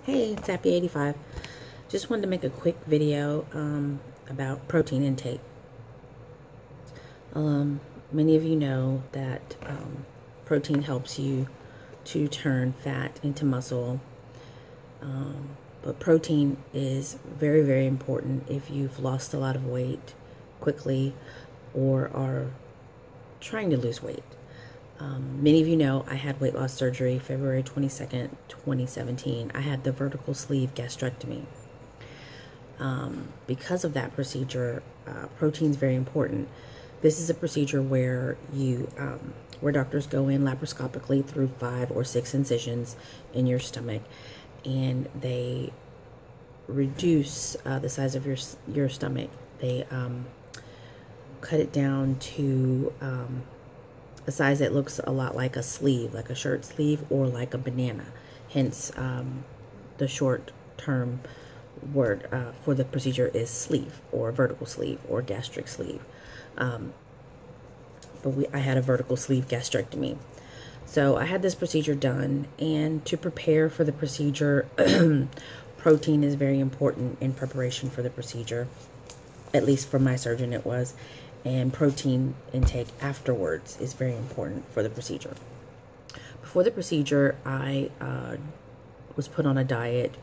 Hey, it's Happy85. Just wanted to make a quick video about protein intake. Many of you know that protein helps you to turn fat into muscle. But protein is very, very important if you've lost a lot of weight quickly or are trying to lose weight. Many of you know I had weight loss surgery February 22nd, 2017. I had the vertical sleeve gastrectomy. Because of that procedure, protein is very important. This is a procedure where where doctors go in laparoscopically through 5 or 6 incisions in your stomach, and they reduce the size of your stomach. They cut it down to a size that looks a lot like a sleeve, like a shirt sleeve or like a banana. Hence, the short-term word for the procedure is sleeve or vertical sleeve or gastric sleeve. I had a vertical sleeve gastrectomy. So I had this procedure done, and to prepare for the procedure, protein is very important in preparation for the procedure. At least for my surgeon it was. And protein intake afterwards is very important for the procedure. Before the procedure, I was put on a diet,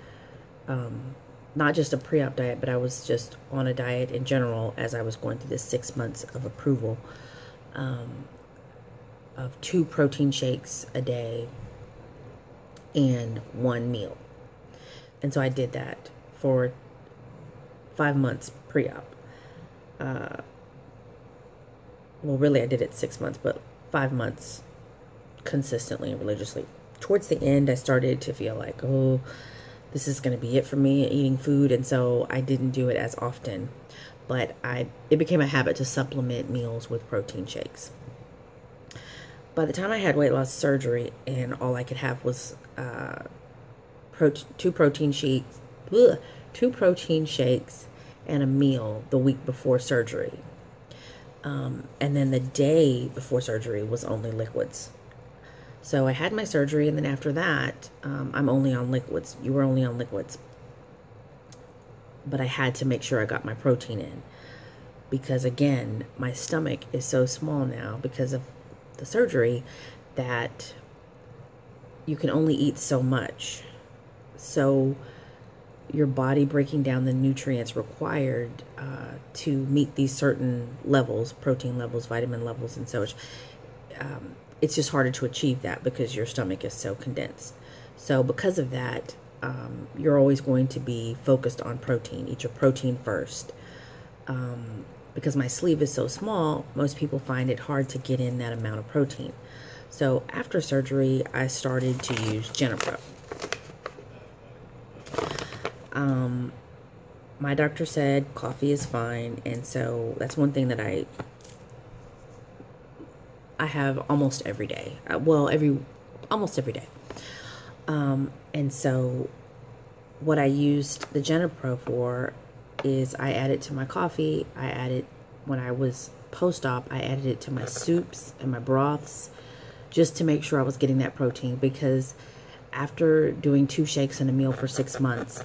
not just a pre-op diet, but I was just on a diet in general as I was going through this 6 months of approval, of 2 protein shakes a day and 1 meal. And so I did that for 5 months pre-op. Well, really, I did it 6 months, but 5 months consistently and religiously. Towards the end, I started to feel like, oh, this is going to be it for me, eating food, and so I didn't do it as often. But it became a habit to supplement meals with protein shakes. By the time I had weight loss surgery, and all I could have was 2 protein shakes, 2 protein shakes, and a meal the week before surgery. And then the day before surgery was only liquids. So I had my surgery, and then after that, I'm only on liquids. You were only on liquids. But I had to make sure I got my protein in, because again, my stomach is so small now because of the surgery that you can only eat so much. So your body breaking down the nutrients required to meet these certain levels, protein levels, vitamin levels, and so it's just harder to achieve that because your stomach is so condensed. So because of that, you're always going to be focused on protein. Eat your protein first. Because my sleeve is so small, most people find it hard to get in that amount of protein. So after surgery, I started to use Genepro. My doctor said coffee is fine, and so that's one thing that I have almost every day. Almost every day. And so what I used the Genepro for is I added to my coffee. When I was post-op, I added it to my soups and my broths just to make sure I was getting that protein, because after doing 2 shakes and a meal for 6 months,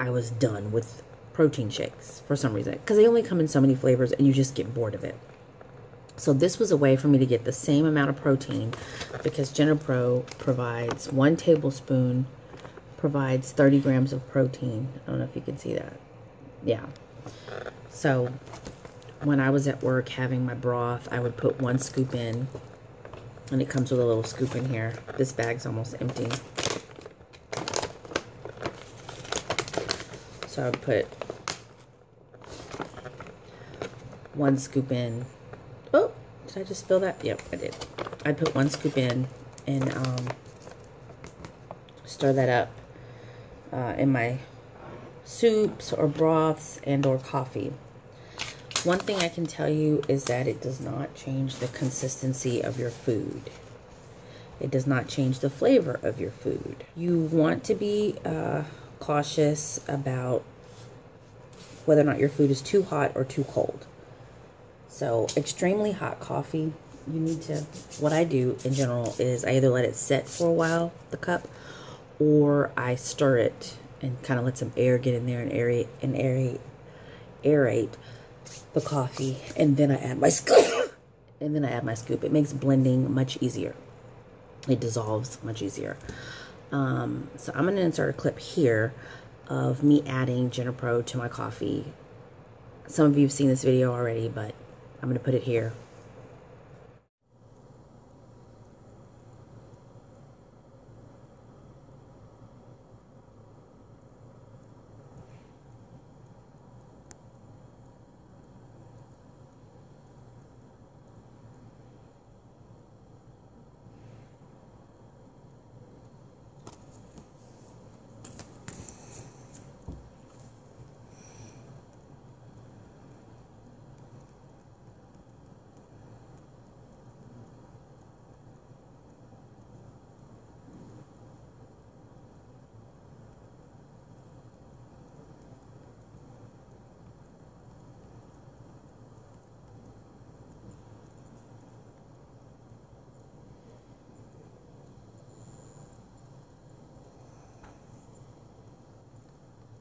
I was done with protein shakes for some reason, because they only come in so many flavors and you just get bored of it. So this was a way for me to get the same amount of protein, because Genepro provides 1 tablespoon, provides 30 grams of protein. I don't know if you can see that. Yeah. So when I was at work having my broth, I would put 1 scoop in, and it comes with a little scoop in here. This bag's almost empty. So I would put 1 scoop in. Oh, did I just spill that? Yep, I did. I'd put 1 scoop in and stir that up in my soups or broths and or coffee. One thing I can tell you is that it does not change the consistency of your food. It does not change the flavor of your food. You want to be cautious about whether or not your food is too hot or too cold. So extremely hot coffee, what I do in general is I either let it set for a while, the cup, or I stir it and kind of let some air get in there and aerate the coffee, and then I add my scoop. And then I add my scoop. It makes blending much easier. It dissolves much easier. So I'm going to insert a clip here of me adding Genepro to my coffee. Some of you have seen this video already, but I'm going to put it here.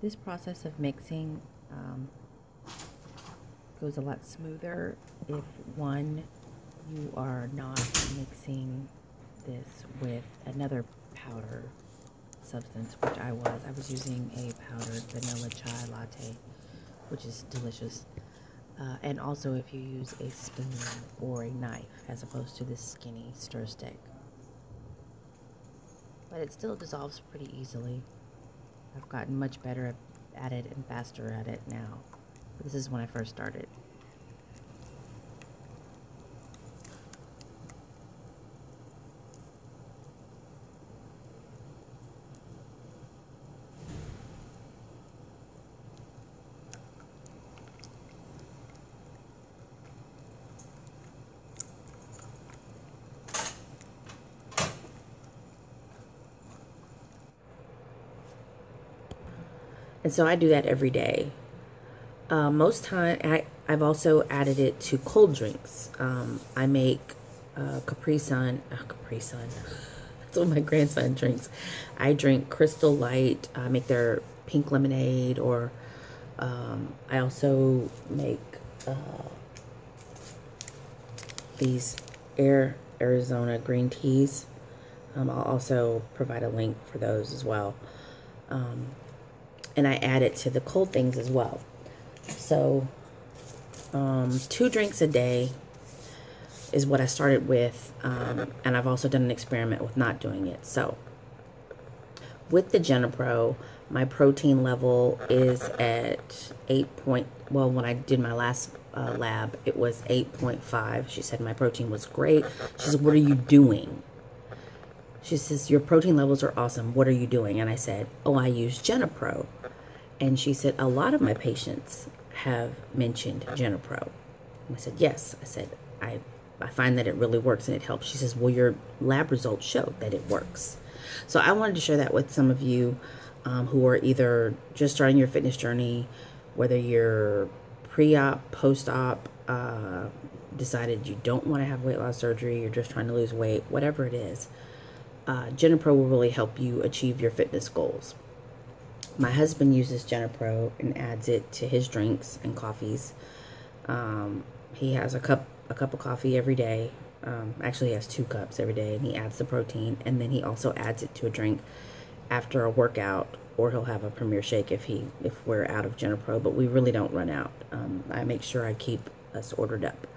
This process of mixing goes a lot smoother if, one, you are not mixing this with another powder substance, which I was using a powdered vanilla chai latte, which is delicious. And also if you use a spoon or a knife as opposed to this skinny stir stick. But it still dissolves pretty easily. I've gotten much better at it and faster at it now. But this is when I first started. And so I do that every day. Most time, I've also added it to cold drinks. I make Capri Sun. That's what my grandson drinks. I drink Crystal Light. I make their pink lemonade, or I also make these Arizona green teas. I'll also provide a link for those as well. And I add it to the cold things as well. So 2 drinks a day is what I started with, and I've also done an experiment with not doing it. So with the Genepro, my protein level is at well, when I did my last lab, it was 8.5. She said my protein was great. She said, "What are you doing?" She says, "Your protein levels are awesome. What are you doing?" And I said, "Oh, I use Genepro." And she said, "A lot of my patients have mentioned Genepro." And I said, "Yes." I said, I find that it really works and it helps." She says, "Well, your lab results show that it works." So I wanted to share that with some of you who are either just starting your fitness journey, whether you're pre-op, post-op, decided you don't want to have weight loss surgery, you're just trying to lose weight, whatever it is. Genepro will really help you achieve your fitness goals. My husband uses Genepro and adds it to his drinks and coffees. He has a cup of coffee every day. Actually, he has 2 cups every day, and he adds the protein, and then he also adds it to a drink after a workout, or he'll have a Premier Shake if we're out of Genepro, but we really don't run out. I make sure I keep us ordered up.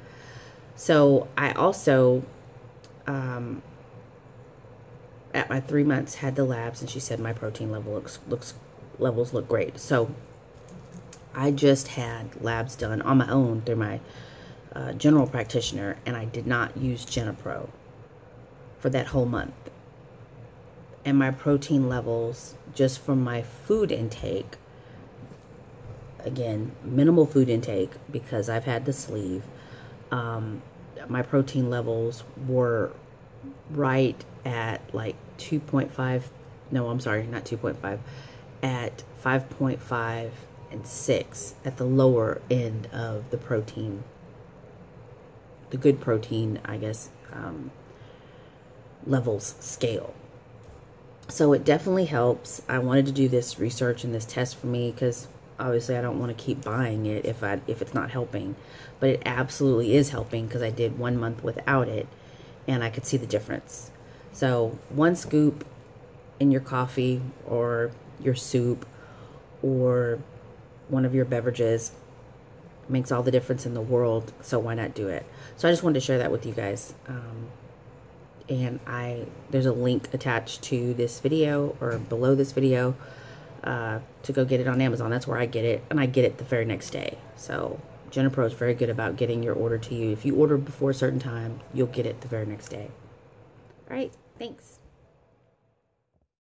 So I also, at my 3 months, had the labs, and she said my protein levels look great. So I just had labs done on my own through my general practitioner, and I did not use Genepro for that whole month. And my protein levels, just from my food intake, again, minimal food intake because I've had the sleeve, my protein levels were right at like 2.5, no, I'm sorry, not 2.5, at 5.5 and 6 at the lower end of the protein, the good protein, I guess, levels scale. So it definitely helps. I wanted to do this research and this test for me because obviously I don't want to keep buying it if it's not helping. But it absolutely is helping because I did 1 month without it and I could see the difference. So 1 scoop in your coffee or your soup or one of your beverages makes all the difference in the world. So why not do it? So I just wanted to share that with you guys. And there's a link attached to this video or below this video to go get it on Amazon. That's where I get it, and I get it the very next day. So Genepro is very good about getting your order to you. If you order before a certain time, you'll get it the very next day. All right, thanks.